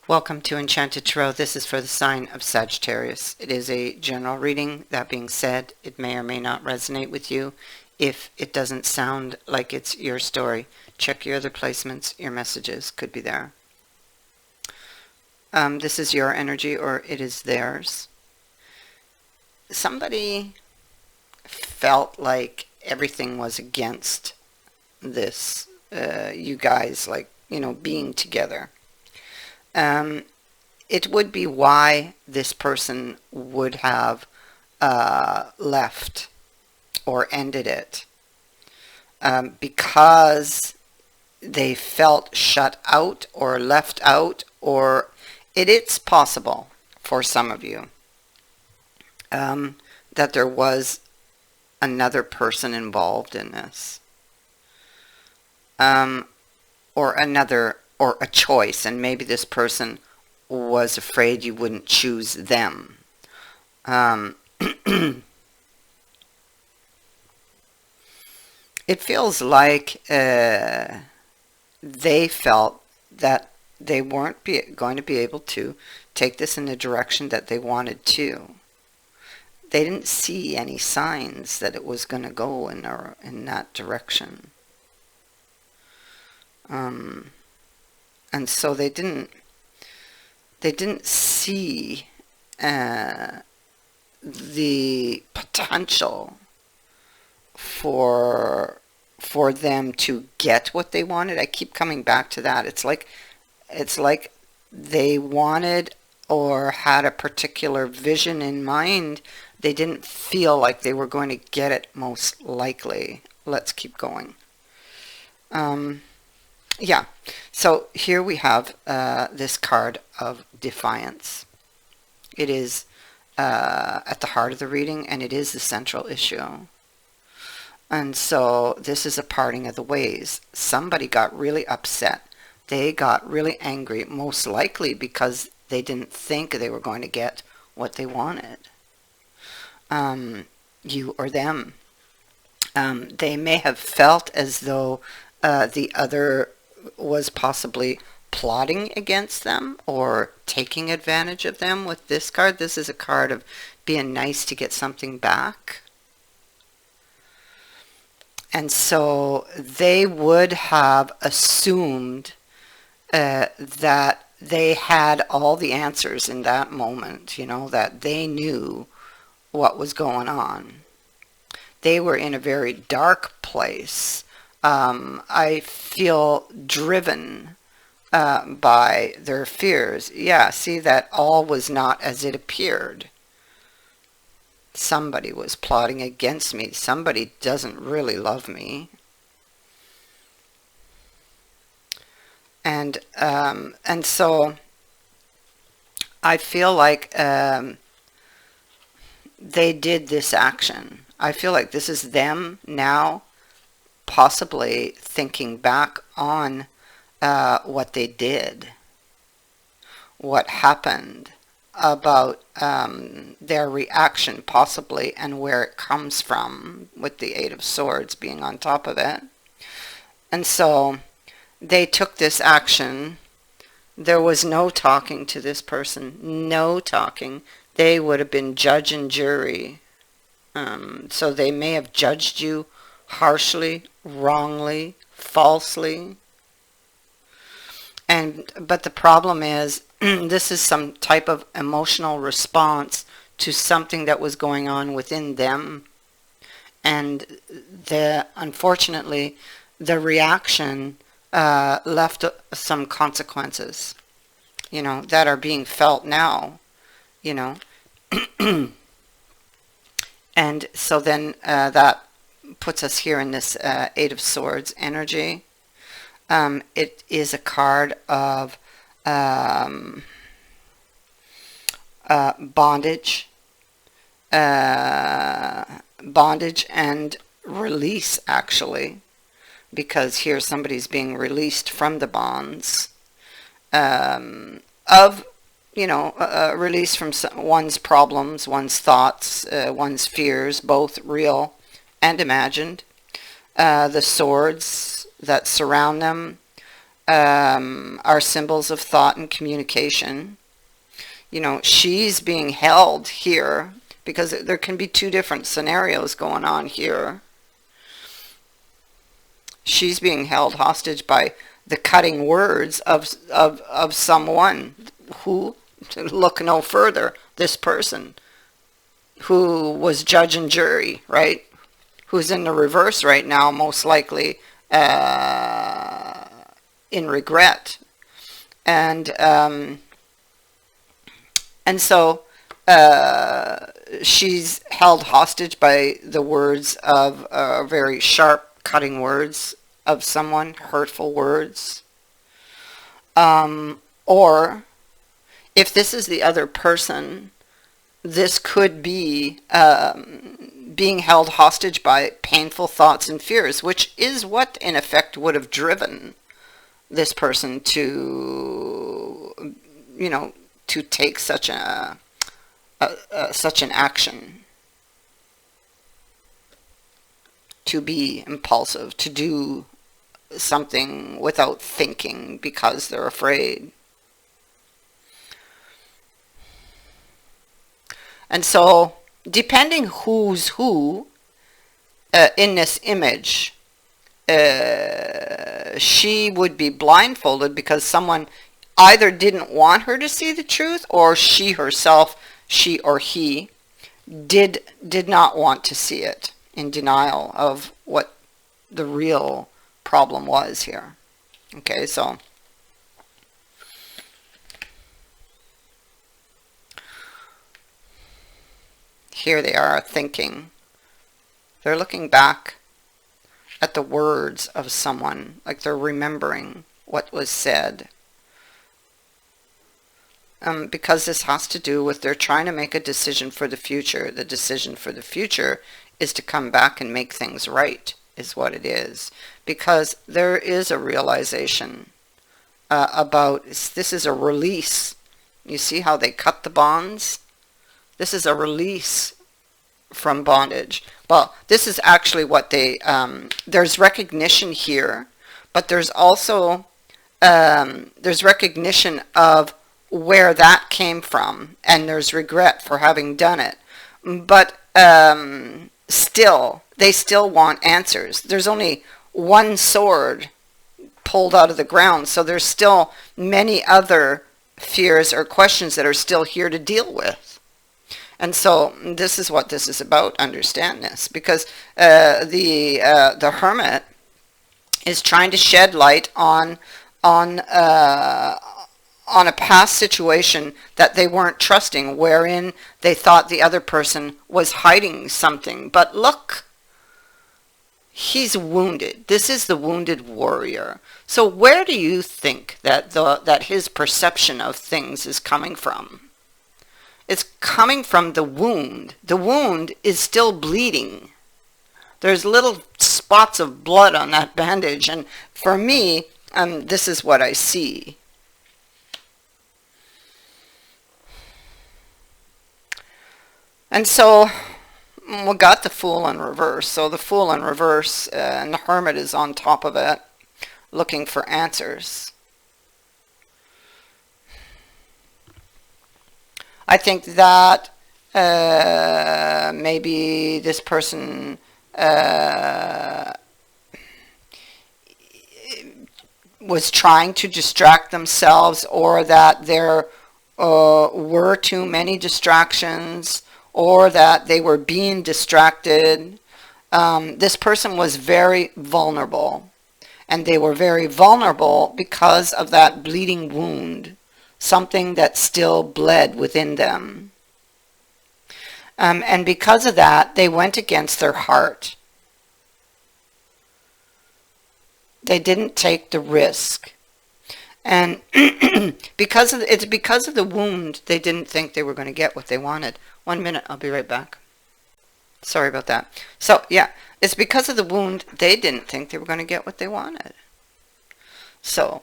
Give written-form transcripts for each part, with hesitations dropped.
Welcome to Enchanted Tarot. This is for the sign of Sagittarius. It is a general reading. That being said, it may or may not resonate with you. If it doesn't sound like it's your story, check your other placements. Your messages could be there. This is your energy, or it is theirs. Somebody felt like everything was against this, you guys, like, being together. It would be why this person would have left or ended it, because they felt shut out or left out, or it's possible for some of you that there was another person involved in this, or a choice, and maybe this person was afraid you wouldn't choose them. It feels like they felt that they weren't going to be able to take this in the direction that they wanted to. They didn't see any signs that it was going to go in that direction. And so they didn't see the potential for them to get what they wanted. I keep coming back to that. It's like they wanted or had a particular vision in mind. They didn't feel like they were going to get it, most likely. Let's keep going. Yeah, so here we have this card of defiance. It is at the heart of the reading, and it is the central issue. And so this is a parting of the ways. Somebody got really upset. They got really angry, most likely because they didn't think they were going to get what they wanted. You or them. They may have felt as though the other was possibly plotting against them or taking advantage of them with this card. This is a card of being nice to get something back. And so they would have assumed that they had all the answers in that moment, that they knew what was going on. They were in a very dark place. I feel driven by their fears. Yeah, see, that all was not as it appeared. Somebody was plotting against me. Somebody doesn't really love me. And so I feel like they did this action. I feel like this is them now possibly thinking back on what they did, what happened, about their reaction possibly, and where it comes from, with the Eight of Swords being on top of it. And so they took this action. There was no talking to this person, no talking. They would have been judge and jury. So they may have judged you harshly, wrongly, falsely. But the problem is, this is some type of emotional response to something that was going on within them. And unfortunately, the reaction left some consequences, that are being felt now, And so then that puts us here in this Eight of Swords energy. It is a card of bondage, bondage and release, actually, because here somebody's being released from the bonds of, release from one's problems, one's thoughts, one's fears, both real and imagined. The swords that surround them are symbols of thought and communication. You know, she's being held here because there can be two different scenarios going on here. She's being held hostage by the cutting words of someone who, to look no further, this person who was judge and jury, right? Who's in the reverse right now, most likely in regret. And so she's held hostage by the words of very sharp cutting words of someone, hurtful words. Or if this is the other person, this could be being held hostage by painful thoughts and fears, which is what in effect would have driven this person to, you know, to take such such an action, to be impulsive, to do something without thinking because they're afraid. And so, depending who's who in this image, she would be blindfolded because someone either didn't want her to see the truth, or she herself, she or he, did not want to see it, in denial of what the real problem was here. Okay, so here they are thinking. They're looking back at the words of someone, like they're remembering what was said. Because this has to do with they're trying to make a decision for the future. The decision for the future is to come back and make things right, is what it is. Because there is a realization about, this is a release. You see how they cut the bonds? This is a release from bondage. Well, this is actually what they, there's recognition here, but there's also, there's recognition of where that came from, and there's regret for having done it. But still, they still want answers. There's only one sword pulled out of the ground, so there's still many other fears or questions that are still here to deal with. And so this is what this is about. Understand this, because the hermit is trying to shed light on a past situation that they weren't trusting, wherein they thought the other person was hiding something. But look, he's wounded. This is the wounded warrior. So where do you think that that his perception of things is coming from? It's coming from the wound. The wound is still bleeding. There's little spots of blood on that bandage, and for me, this is what I see. And so we got the Fool in reverse. So the Fool in reverse, and the Hermit is on top of it, looking for answers. I think that maybe this person was trying to distract themselves, or that there were too many distractions, or that they were being distracted. This person was very vulnerable, and they were very vulnerable because of that bleeding wound, something that still bled within them. And because of that, they went against their heart. They didn't take the risk. And because of the wound, they didn't think they were going to get what they wanted. 1 minute, I'll be right back. Sorry about that. So, yeah, it's because of the wound, they didn't think they were going to get what they wanted. So,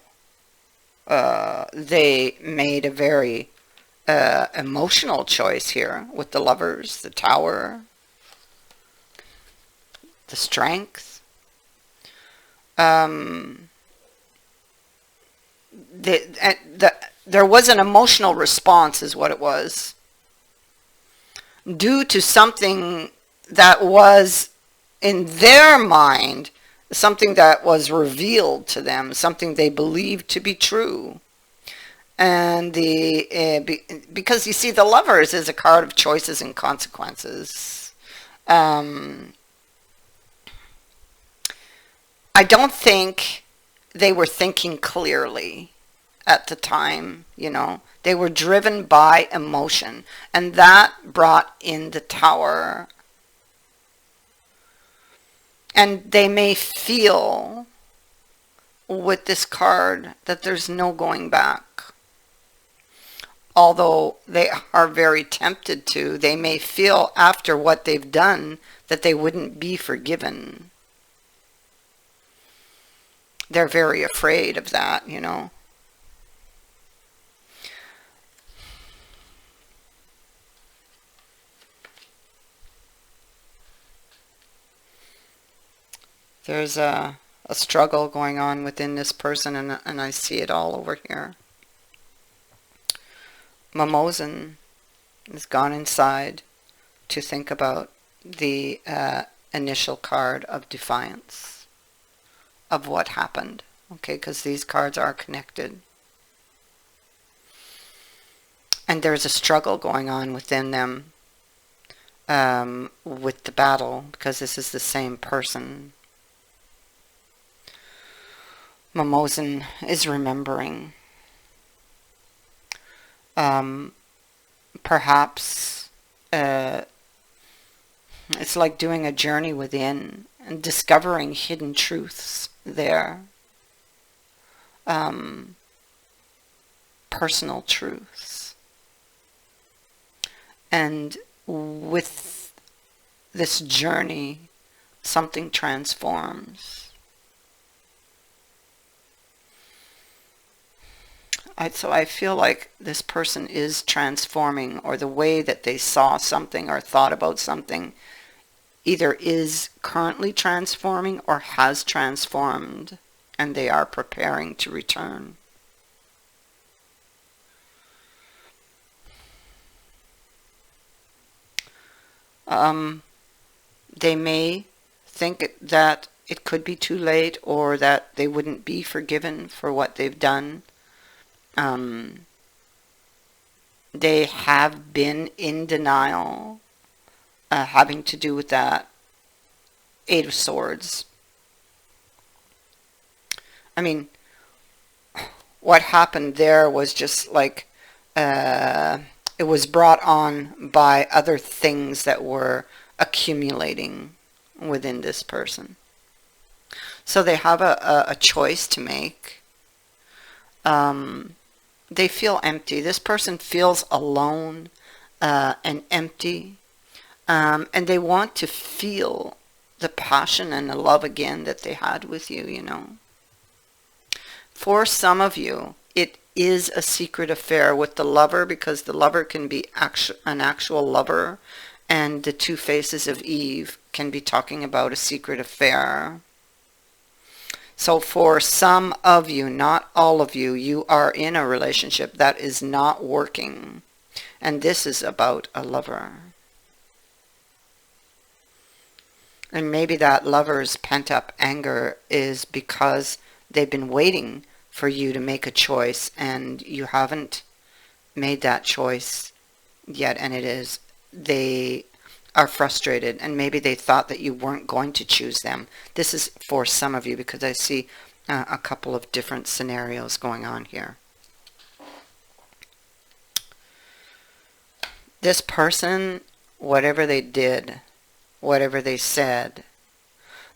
they made a very emotional choice here with the Lovers, the Tower, the Strength. there was an emotional response is what it was, due to something that was in their mind, something that was revealed to them, something they believed to be true. And because you see, the Lovers is a card of choices and consequences. um, I don't think they were thinking clearly at the time, you know. They were driven by emotion, and that brought in the Tower. And they may feel with this card that there's no going back. Although they are very tempted to, they may feel after what they've done that they wouldn't be forgiven. They're very afraid of that, you know. There's a struggle going on within this person, and I see it all over here. Mimosan has gone inside to think about the initial card of defiance of what happened. Okay, because these cards are connected. And there's a struggle going on within them with the battle, because this is the same person. Mimosan is remembering. Perhaps it's like doing a journey within and discovering hidden truths there. Personal truths. And with this journey, something transforms. So I feel like this person is transforming, or the way that they saw something or thought about something either is currently transforming or has transformed, and they are preparing to return. They may think that it could be too late, or that they wouldn't be forgiven for what they've done. They have been in denial, having to do with that Eight of Swords. I mean, what happened there was just like it was brought on by other things that were accumulating within this person. So they have a choice to make. They feel empty. This person feels alone and empty. And they want to feel the passion and the love again that they had with you, you know. For some of you, it is a secret affair with the Lover, because the Lover can be an actual lover, and the Two Faces of Eve can be talking about a secret affair. So for some of you, not all of you, you are in a relationship that is not working. And this is about a lover. And maybe that lover's pent-up anger is because they've been waiting for you to make a choice, and you haven't made that choice yet, and they are frustrated, and maybe they thought that you weren't going to choose them. This is for some of you, because I see a couple of different scenarios going on here. This person, whatever they did, whatever they said,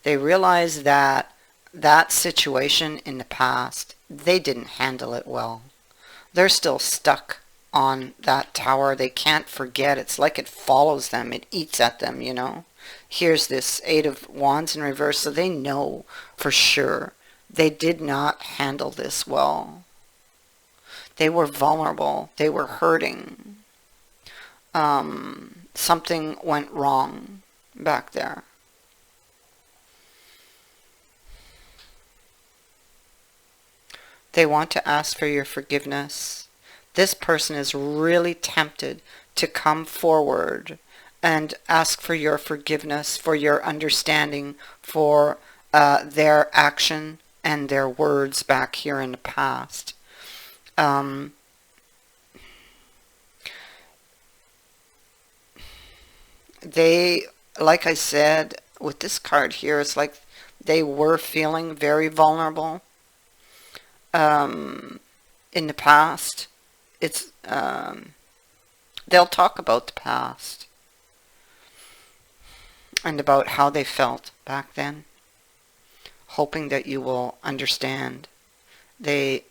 they realized that that situation in the past, they didn't handle it well. They're still stuck on that Tower. They can't forget. It's like it follows them. It eats at them, you know. Here's this Eight of Wands in reverse, so they know for sure they did not handle this well. They were vulnerable. They were hurting. Something went wrong back there. They want to ask for your forgiveness. This person is really tempted to come forward and ask for your forgiveness, for your understanding, for their action and their words back here in the past. They, like I said, with this card here, it's like they were feeling very vulnerable in the past. It's they'll talk about the past and about how they felt back then, hoping that you will understand. They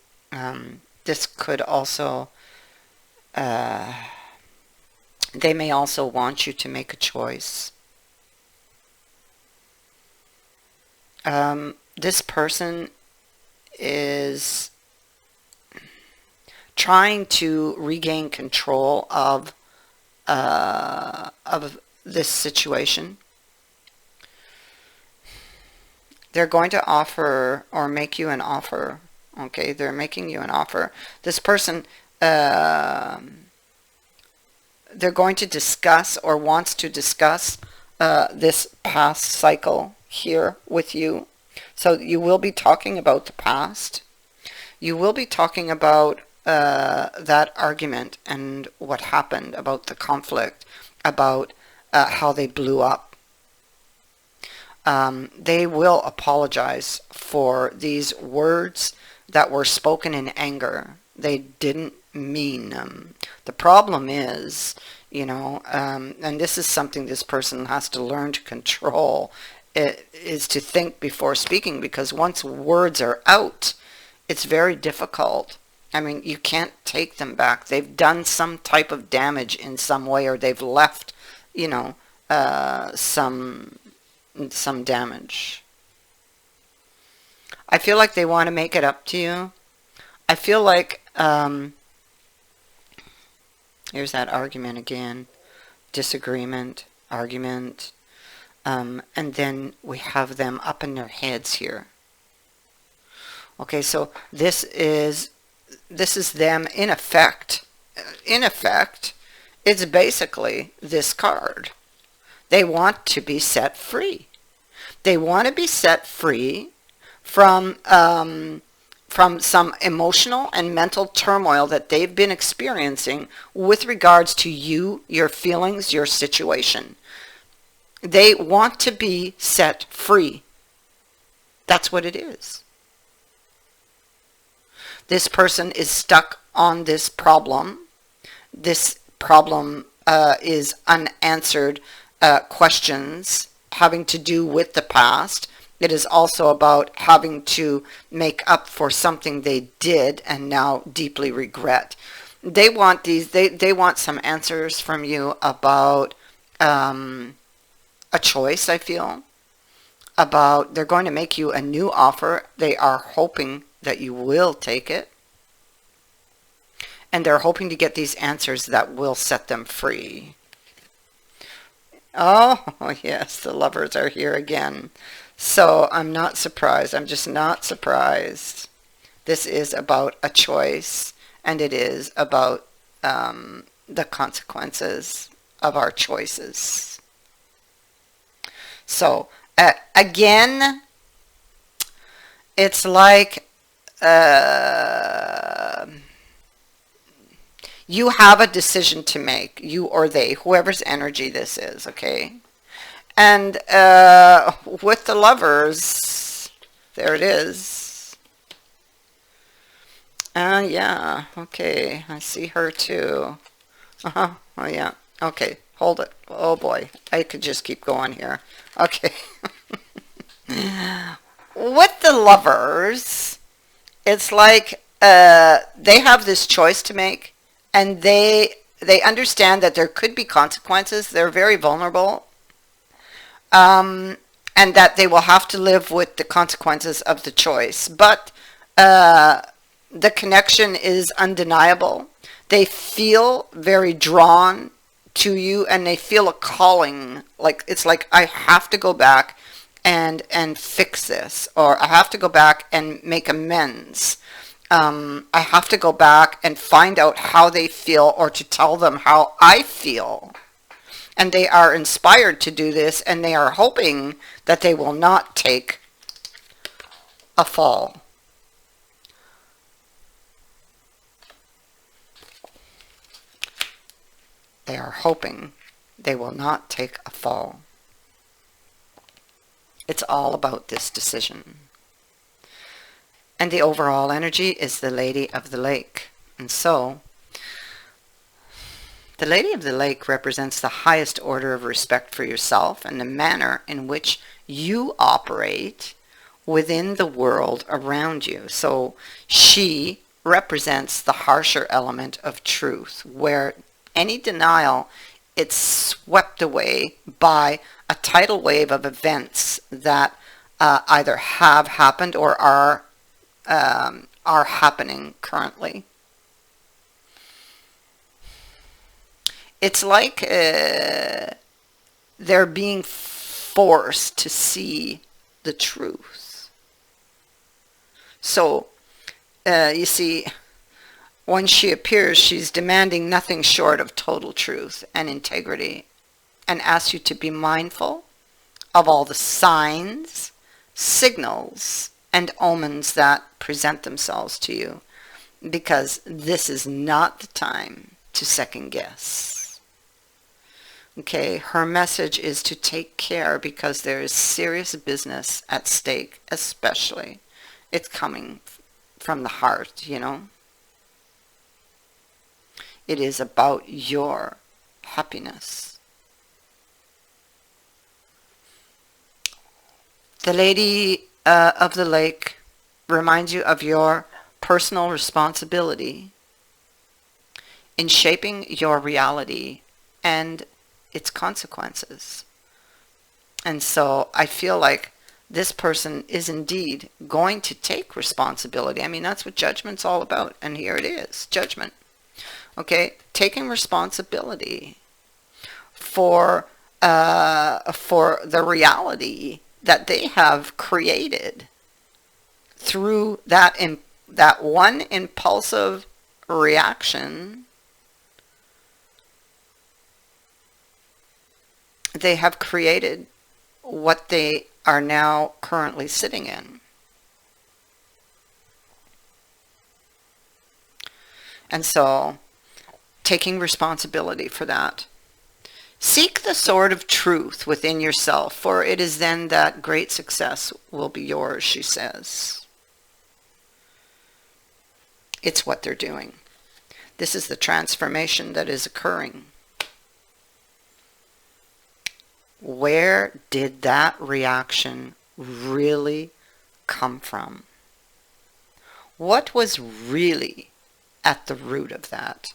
this could also they may also want you to make a choice. This person is trying to regain control of this situation. They're going to offer or make you an offer. Okay, they're making you an offer. This person, they're going to discuss or wants to discuss this past cycle here with you. So you will be talking about the past. You will be talking about that argument and what happened, about the conflict, about how they blew up. They will apologize for these words that were spoken in anger. They didn't mean them. The problem is, you know, and this is something this person has to learn to control, it is to think before speaking, because once words are out, it's very difficult. I mean, you can't take them back. They've done some type of damage in some way, or they've left, you know, some damage. I feel like they want to make it up to you. I feel like, here's that argument again. Disagreement, argument, and then we have them up in their heads here. Okay, so this is them in effect. In effect, it's basically this card. They want to be set free. They want to be set free from some emotional and mental turmoil that they've been experiencing with regards to you, your feelings, your situation. They want to be set free. That's what it is. This person is stuck on this problem. This problem is unanswered questions having to do with the past. It is also about having to make up for something they did and now deeply regret. They want these. They want some answers from you about a choice. I feel about they're going to make you a new offer. They are hoping that you will take it, and they're hoping to get these answers that will set them free. Oh yes, the lovers are here again. So I'm not surprised. I'm just not surprised. This is about a choice, and it is about the consequences of our choices. So again, it's like you have a decision to make, you or they, whoever's energy this is, okay? And with the lovers, there it is. Yeah, okay, I see her too. Oh yeah, okay, hold it. Oh boy, I could just keep going here. Okay. With the lovers, it's like they have this choice to make, and they understand that there could be consequences. They're very vulnerable. And that they will have to live with the consequences of the choice. But the connection is undeniable. They feel very drawn to you, and they feel a calling. Like it's like, I have to go back and fix this, or I have to go back and make amends. I have to go back and find out how they feel, or to tell them how I feel. And they are inspired to do this, and they are hoping that they will not take a fall. They are hoping they will not take a fall. It's all about this decision. And the overall energy is the Lady of the Lake. And so, the Lady of the Lake represents the highest order of respect for yourself and the manner in which you operate within the world around you. So she represents the harsher element of truth, where any denial, it's swept away by a tidal wave of events that either have happened or are happening currently. It's like they're being forced to see the truth. So, you see, when she appears, she's demanding nothing short of total truth and integrity, and asks you to be mindful of all the signs, signals, and omens that present themselves to you, because this is not the time to second guess. Okay, her message is to take care, because there is serious business at stake, especially. It's coming from the heart, you know. It is about your happiness. The Lady of the Lake reminds you of your personal responsibility in shaping your reality and its consequences. And so I feel like this person is indeed going to take responsibility. I mean, that's what judgment's all about. And here it is, judgment. Okay, taking responsibility for the reality that they have created through that one impulsive reaction. They have created what they are now currently sitting in. And so, taking responsibility for that. Seek the sword of truth within yourself, for it is then that great success will be yours, she says. It's what they're doing. This is the transformation that is occurring. Where did that reaction really come from? What was really at the root of that?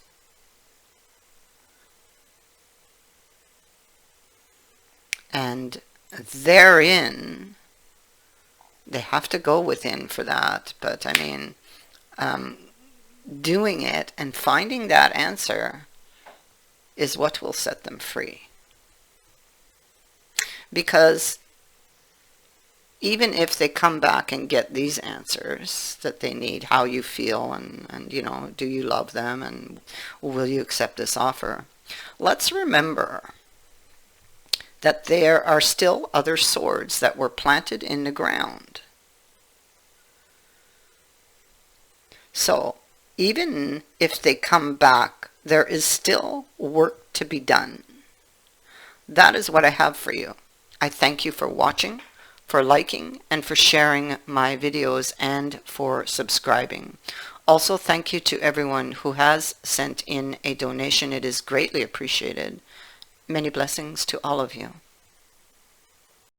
And therein, they have to go within for that. But I mean, doing it and finding that answer is what will set them free. Because even if they come back and get these answers that they need, how you feel, and you know, do you love them, and will you accept this offer? Let's remember that there are still other swords that were planted in the ground. So even if they come back, there is still work to be done. That is what I have for you. I thank you for watching, for liking, and for sharing my videos, and for subscribing. Also, thank you to everyone who has sent in a donation. It is greatly appreciated. Many blessings to all of you.